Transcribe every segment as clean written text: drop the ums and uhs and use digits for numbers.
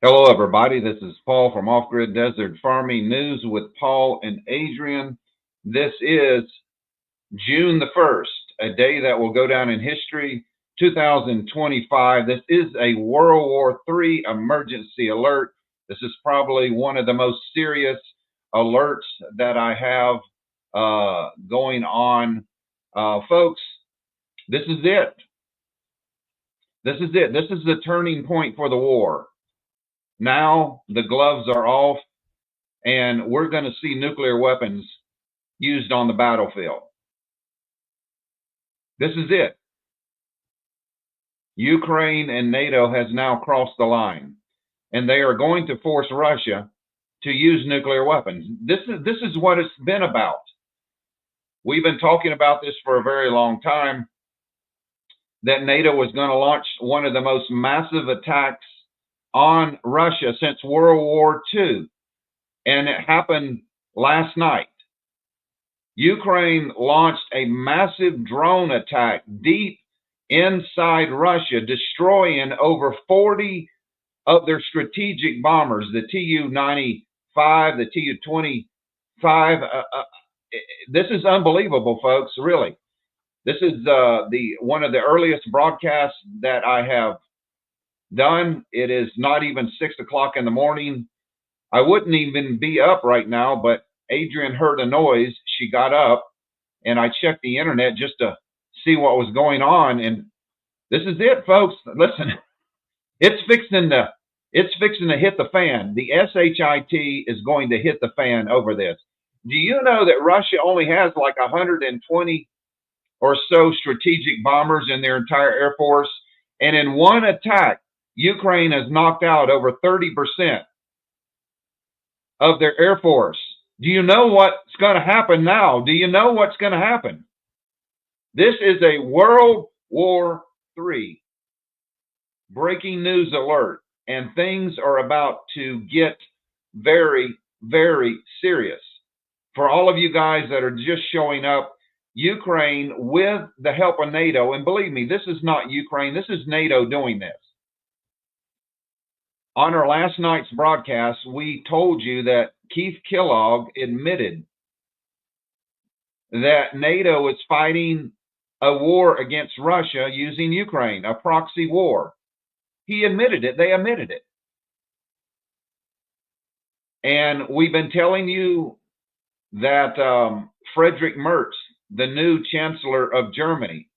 Hello, everybody. This is Paul from Off Grid Desert Farming News with Paul and Adrienne. This is June the 1st, a day that will go down in history, 2025. This is a World War III emergency alert. This is probably one of the most serious alerts that I have going on. Folks, this is it. This is it. This is the turning point for the war. Now the gloves are off, and we're going to see nuclear weapons used on the battlefield. This is it. Ukraine and NATO has now crossed the line, and they are going to force Russia to use nuclear weapons. This is what it's been about. We've been talking about this for a very long time, that NATO was going to launch one of the most massive attacks on Russia since World War II, and it happened last night. Ukraine launched a massive drone attack deep inside Russia, destroying over 40 of their strategic bombers, the Tu-95, the Tu-25. This is unbelievable, folks, really. This is one of the earliest broadcasts that I have done. It is not even 6 o'clock in the morning. I wouldn't even be up right now, but Adrienne heard a noise. She got up, and I checked the internet just to see what was going on. And this is it, folks. Listen, it's fixing to hit the fan. The SHIT is going to hit the fan over this. Do you know that Russia only has like 120 or so strategic bombers in their entire Air Force? And in one attack, Ukraine has knocked out over 30% of their Air Force. Do you know what's going to happen now? Do you know what's going to happen? This is a World War III breaking news alert, and things are about to get very, very serious. For all of you guys that are just showing up, Ukraine, with the help of NATO, and believe me, this is not Ukraine, this is NATO doing this. On our last night's broadcast, we told you that Keith Kellogg admitted that NATO is fighting a war against Russia using Ukraine, a proxy war. He admitted it. They admitted it. And we've been telling you that Friedrich Merz, the new Chancellor of Germany,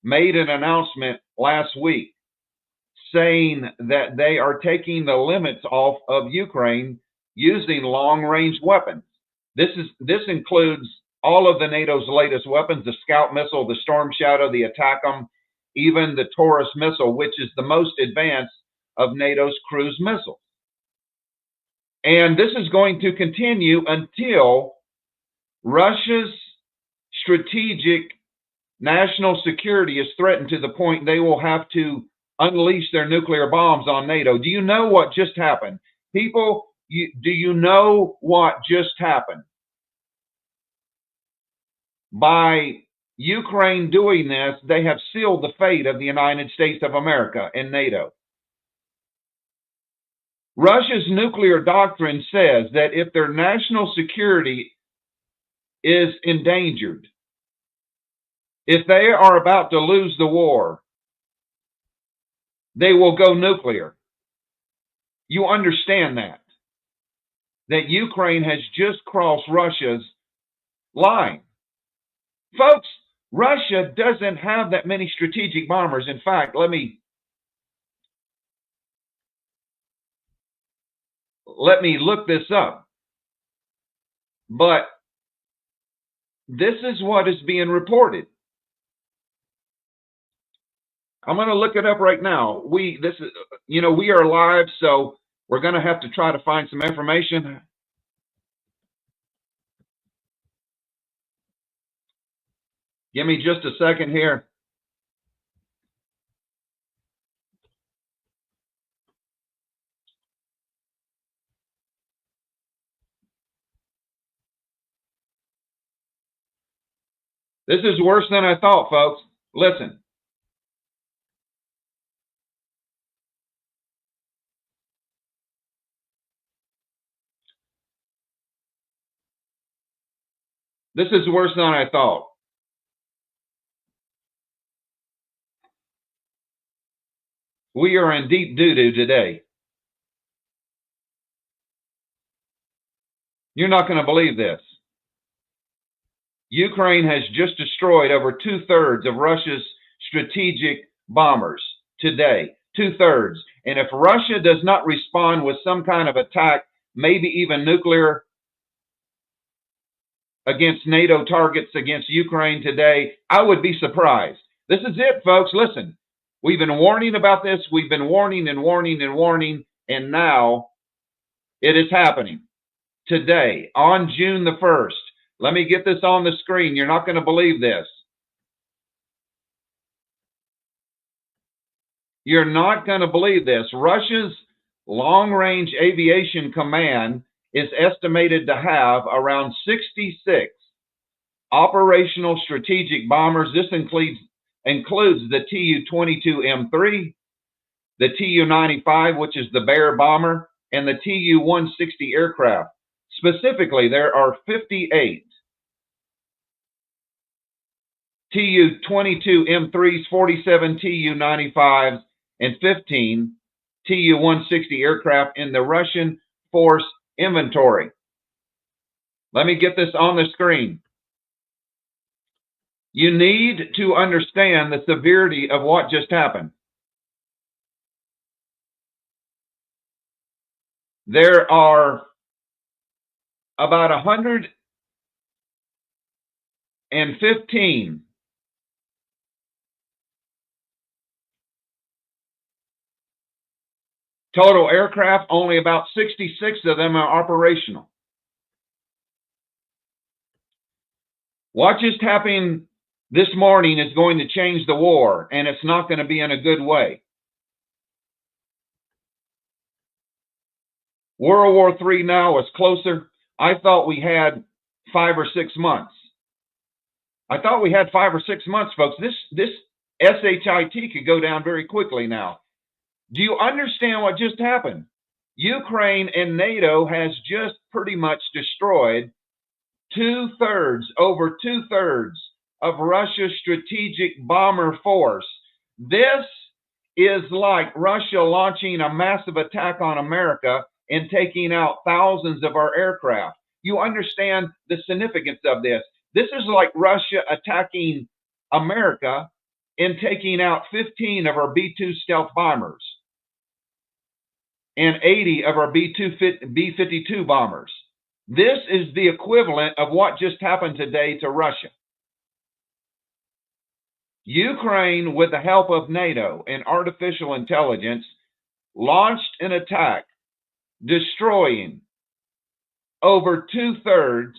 made an announcement last week saying that they are taking the limits off of Ukraine using long-range weapons. This includes all of the NATO's latest weapons: the Scout missile, the Storm Shadow, the ATACMS, even the Taurus missile, which is the most advanced of NATO's cruise missiles. And this is going to continue until Russia's strategic national security is threatened to the point they will have to unleash their nuclear bombs on NATO. Do you know what just happened? People, do you know what just happened? By Ukraine doing this, they have sealed the fate of the United States of America and NATO. Russia's nuclear doctrine says that if their national security is endangered, if they are about to lose the war, they will go nuclear. You understand that Ukraine has just crossed Russia's line. Folks, Russia doesn't have that many strategic bombers. In fact, let me look this up. But this is what is being reported. I'm going to look it up right now. We are live, so we're going to have to try to find some information. Give me just a second here. This is worse than I thought, folks. Listen. This is worse than I thought. We are in deep doo-doo today. You're not going to believe this. Ukraine has just destroyed over 2/3 of Russia's strategic bombers today. 2/3. And if Russia does not respond with some kind of attack, maybe even nuclear against NATO targets against Ukraine today, I would be surprised. This is it, folks. Listen, we've been warning about this. We've been warning and warning and warning, and now it is happening today on June the 1st. Let me get this on the screen. You're not going to believe this. You're not going to believe this. Russia's long-range aviation command is estimated to have around 66 operational strategic bombers. This includes the Tu-22M3, the Tu-95, which is the Bear bomber, and the Tu-160 aircraft. Specifically, there are 58 Tu-22M3s, 47 Tu-95s, and 15 Tu-160 aircraft in the Russian force inventory. Let me get this on the screen. You need to understand the severity of what just happened. There are about 115 total aircraft. Only about 66 of them are operational. What just happened this morning is going to change the war, and it's not going to be in a good way. World War III now is closer. I thought we had 5 or 6 months. I thought we had 5 or 6 months, folks. This SHIT could go down very quickly now. Do you understand what just happened? Ukraine and NATO has just pretty much destroyed 2/3, over 2/3 of Russia's strategic bomber force. This is like Russia launching a massive attack on America and taking out thousands of our aircraft. You understand the significance of this. This is like Russia attacking America and taking out 15 of our B-2 stealth bombers and 80 of our B-52 bombers. This is the equivalent of what just happened today to Russia. Ukraine, with the help of NATO and artificial intelligence, launched an attack, destroying over 2/3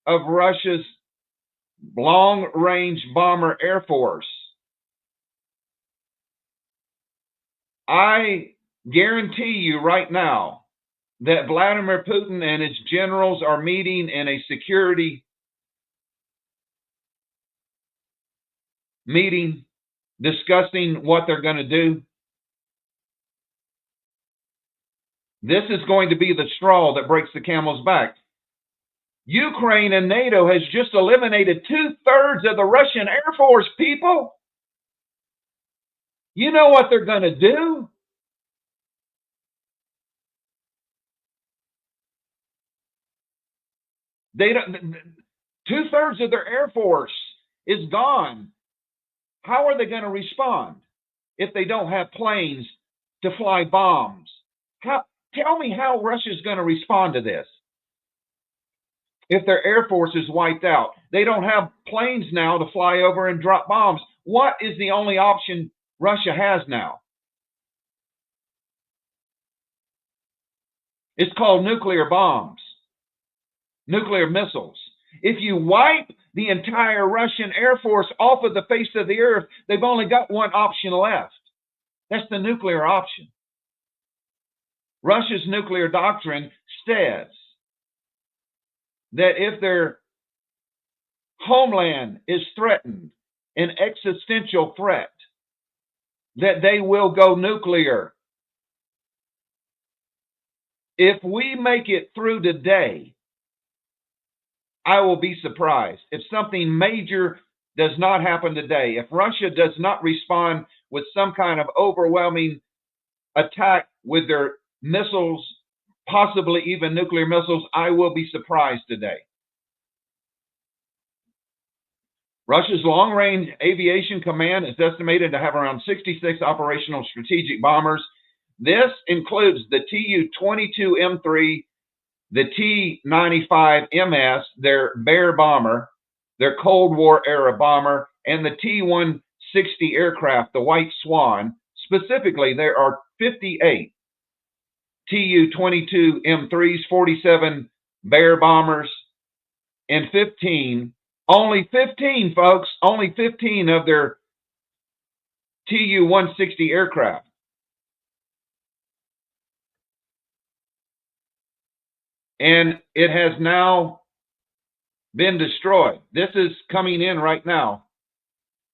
of Russia's long-range bomber air force. I guarantee you right now that Vladimir Putin and his generals are meeting in a security meeting, discussing what they're going to do. This is going to be the straw that breaks the camel's back. Ukraine and NATO has just eliminated 2/3 of the Russian Air Force, people. You know what they're going to do? They don't. 2/3 of their Air Force is gone. How are they going to respond if they don't have planes to fly bombs? Tell me how Russia's going to respond to this. If their Air Force is wiped out, they don't have planes now to fly over and drop bombs. What is the only option Russia has now? It's called nuclear bombs, nuclear missiles. If you wipe the entire Russian Air Force off of the face of the earth, they've only got one option left. That's the nuclear option. Russia's nuclear doctrine says that if their homeland is threatened, an existential threat that they will go nuclear. If we make it through today, I will be surprised if something major does not happen today. If Russia does not respond with some kind of overwhelming attack with their missiles, possibly even nuclear missiles, I will be surprised today. Russia's long-range aviation command is estimated to have around 66 operational strategic bombers. This includes the Tu-22M3, the T-95MS, their Bear bomber, their Cold War era bomber, and the T-160 aircraft, the White Swan. Specifically, there are 58 Tu-22M3s, 47 Bear bombers, and only 15, folks, only 15 of their Tu-160 aircraft. And it has now been destroyed. This is coming in right now.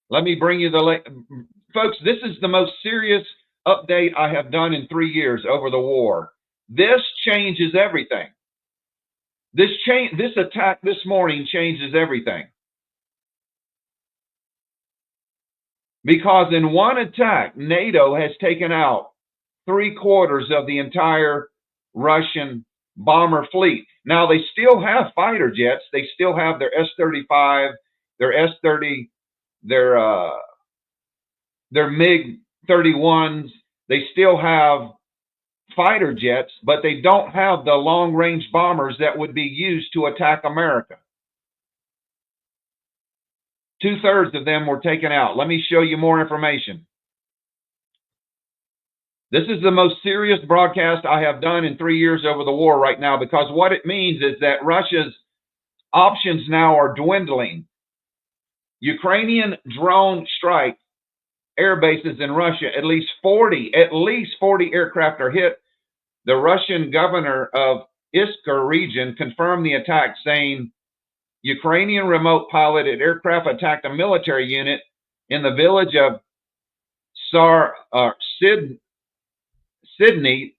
Let me bring you folks, this is the most serious update I have done in 3 years over the war. This changes everything. This attack this morning changes everything. Because in one attack, NATO has taken out 3/4 of the entire Russian bomber fleet. Now, they still have fighter jets. They still have their S-35, their S-30, their MiG-31s. They still have fighter jets, but they don't have the long-range bombers that would be used to attack America. 2/3 of them were taken out. Let me show you more information. This is the most serious broadcast I have done in 3 years over the war right now, because what it means is that Russia's options now are dwindling. Ukrainian drone strike air bases in Russia, at least 40 aircraft are hit. The Russian governor of Iskar region confirmed the attack, saying Ukrainian remote piloted aircraft attacked a military unit in the village of Sydney,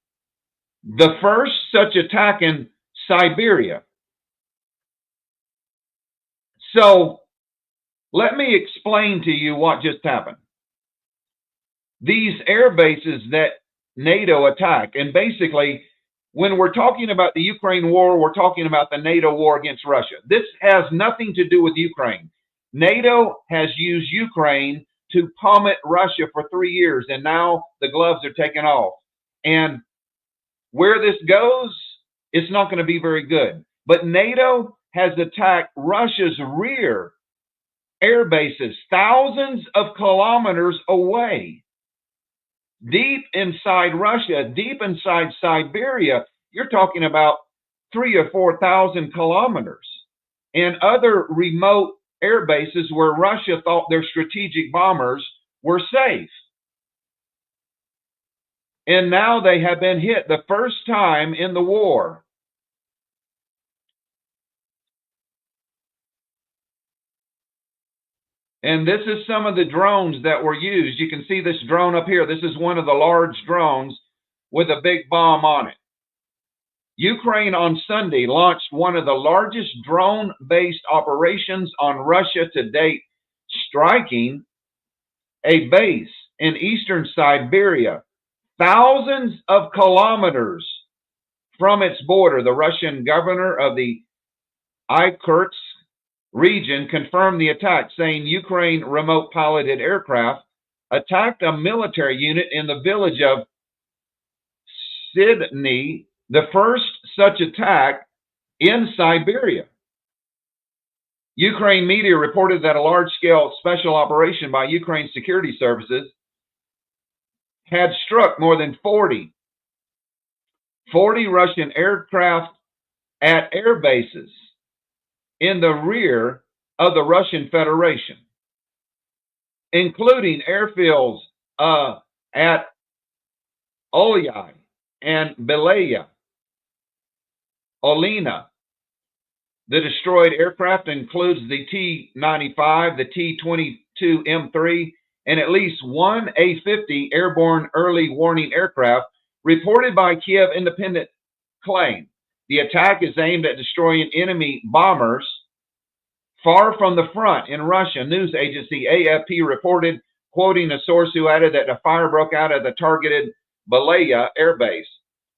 the first such attack in Siberia. So let me explain to you what just happened. These air bases that NATO attacked, and basically, when we're talking about the Ukraine war, we're talking about the NATO war against Russia. This has nothing to do with Ukraine. NATO has used Ukraine to pummel Russia for 3 years, and now the gloves are taken off. And where this goes, it's not going to be very good. But NATO has attacked Russia's rear air bases thousands of kilometers away. Deep inside Russia, deep inside Siberia, you're talking about 3,000 or 4,000 kilometers. And other remote air bases where Russia thought their strategic bombers were safe. And now they have been hit the first time in the war. And this is some of the drones that were used. You can see this drone up here. This is one of the large drones with a big bomb on it. Ukraine on Sunday launched one of the largest drone-based operations on Russia to date, striking a base in eastern Siberia, thousands of kilometers from its border. The Russian governor of the Irkutsk region confirmed the attack, saying Ukraine remote piloted aircraft attacked a military unit in the village of Sydney, the first such attack in Siberia. Ukraine media reported that a large-scale special operation by Ukraine security services had struck more than 40 Russian aircraft at air bases in the rear of the Russian Federation, including airfields at Olyai and Belaya, Olina, The destroyed aircraft includes the T-95, the T-22M3, and at least one A-50 airborne early warning aircraft, reported by Kiev Independent claim. The attack is aimed at destroying enemy bombers far from the front in Russia. News agency AFP reported, quoting a source who added that the fire broke out at the targeted Balaya Air Base.